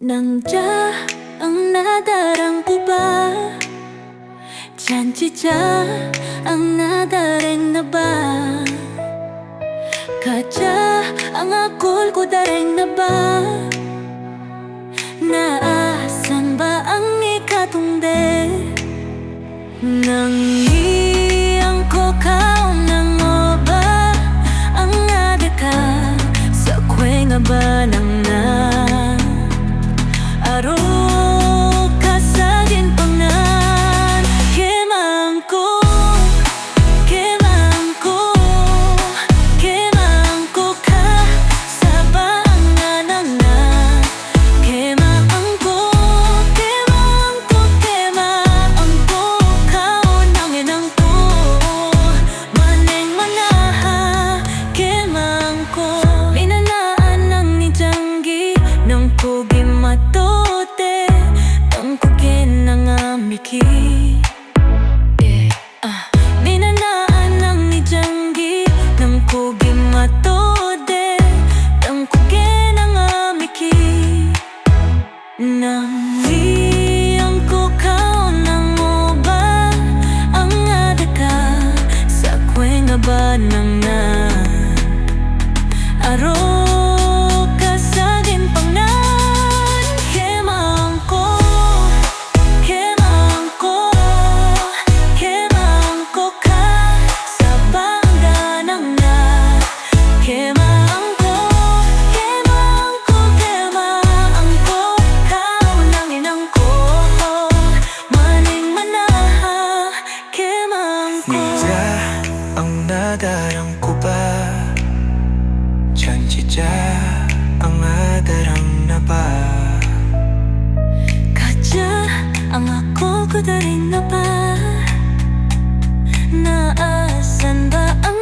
Nangja ang nadarang ko ba? Janji-ja ang nadareng na ba? Kaja ang akol ko dareng na ba? Naasan ba ang ikatungde? Nang iyang ko kaon ng oba ang adaka sa kwe nga ba nang na aro ka sa ginpangan kemang ko ka sa banganan na kemang ko kaunangin ang ko maneng manaha kemang ko minanaan ng ni Janggi ng pugi matote ang kugin ng amiki minanaan ng ni Janggi ng pugi matote ang kugin ng amiki nang iyang ko kaon ng oba ang adaka sa kwe nga ba nang na aro ka sa ginpangnan kemang ko ka sa banganan na kemang ko kaunangin ang ko maning manaha kemang ko Niya ang nadarang ko ba? Janji-ja ang nadarang na ba? Kaja ang ako ko daring na ba? Naasan ba ang